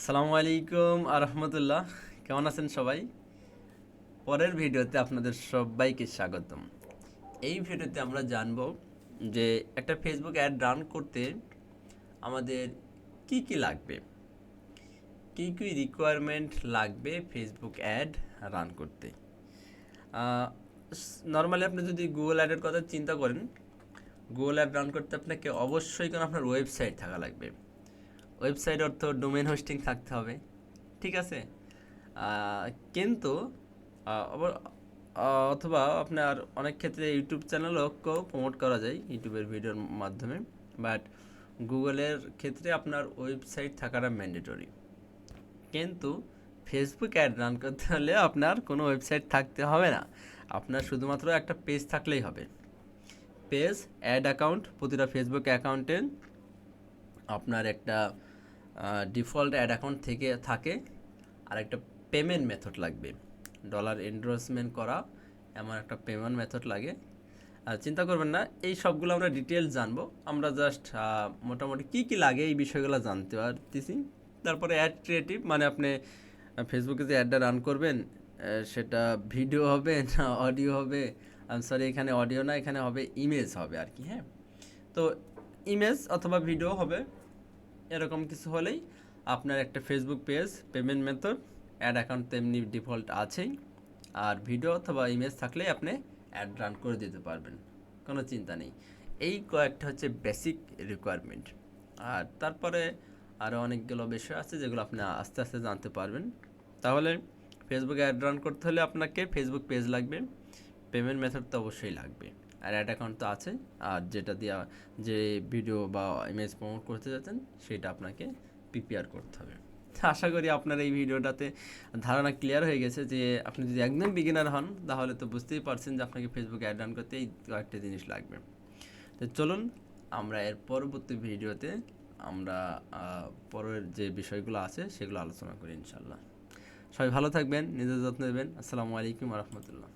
আসসালামু আলাইকুম আরহামতুল্লাহ। কেমন আছেন সবাই? পরের ভিডিওতে আপনাদের সবাইকে স্বাগতম। এই ভিডিওতে আমরা জানব যে একটা ফেসবুক অ্যাড রান করতে আমাদের কি কি লাগবে, কি কি রিকোয়ারমেন্ট লাগবে ফেসবুক অ্যাড রান করতে। নর্মালি আপনি যদি গুগল অ্যাডের কথা চিন্তা করেন, গুগল অ্যাড রান করতে আপনাকে অবশ্যই কোনো আপনার ওয়েবসাইট থাকা লাগবে। ওয়েবসাইট অর্থ ডোমেন হোস্টিং থাকতে হবে, ঠিক আছে। আহ, কিন্তু অথবা আপনার অনেক ক্ষেত্রে ইউটিউব চ্যানেলকেও প্রমোট করা যায় ইউটিউবের ভিডিওর মাধ্যমে, বাট গুগলের ক্ষেত্রে আপনার ওয়েবসাইট থাকাটা ম্যান্ডেটরি। কিন্তু ফেসবুক অ্যাড রান করতে হলে আপনার কোনো ওয়েবসাইট থাকতে হবে না, আপনার শুধুমাত্র একটা পেজ থাকলেই হবে। পেজ অ্যাড অ্যাকাউন্ট, প্রতিটা ফেসবুক অ্যাকাউন্টে আপনার একটা ডিফল্ট অ্যাড অ্যাকাউন্ট থেকে থাকে, আর একটা পেমেন্ট মেথড লাগবে। ডলার এন্ডোর্সমেন্ট করা এমন একটা পেমেন্ট মেথড লাগে। আর চিন্তা করবেন না, এই সবগুলো আমরা ডিটেলস জানবো। আমরা জাস্ট মোটামুটি কী কী লাগে এই বিষয়গুলো জানতে পারতেছি। তারপরে অ্যাড ক্রিয়েটিভ, মানে আপনি ফেসবুকে যে অ্যাডটা রান করবেন সেটা ভিডিও হবে না অডিও হবে। সরি, এখানে অডিও না, এখানে হবে ইমেজ হবে আর কি। হ্যাঁ, তো ইমেজ অথবা ভিডিও হবে, এরকম কিছু হলেই আপনার একটা Facebook page, payment method, ad account তেমনি ডিফল্ট আছেই। আর ভিডিও অথবা ইমেজ থাকলেই আপনি অ্যাড রান করে দিতে পারবেন, কোনো চিন্তা নেই। এই কয়েকটা হচ্ছে বেসিক রিকোয়ারমেন্ট। আর তারপরে আরও অনেকগুলো বিষয় আছে যেগুলো আপনি আস্তে আস্তে জানতে পারবেন। তাহলে ফেসবুকে অ্যাড রান করতে হলে আপনাকে ফেসবুক পেজ লাগবে, পেমেন্ট মেথড তো অবশ্যই লাগবে, আর অ্যাড অ্যাকাউন্ট তো আছে। আর যেটা দিয়া যে ভিডিও বা ইমেজ প্রমোট করতে যাচ্ছেন সেটা আপনাকে প্রিপেয়ার করতে হবে। আশা করি আপনার এই ভিডিওটাতে ধারণা ক্লিয়ার হয়ে গেছে যে আপনি যদি একদম বিগিনার হন তাহলে তো বুঝতেই পারছেন যে আপনাকে ফেসবুকে অ্যাড রান করতে এই কয়েকটা জিনিস লাগবে। তো চলুন আমরা এর পরবর্তী ভিডিওতে আমরা পরের যে বিষয়গুলো আছে সেগুলো আলোচনা করি ইনশাল্লাহ। সবাই ভালো থাকবেন, নিজের যত্ন নেবেন। আসসালামু আলাইকুম রহমতুল্লাহ।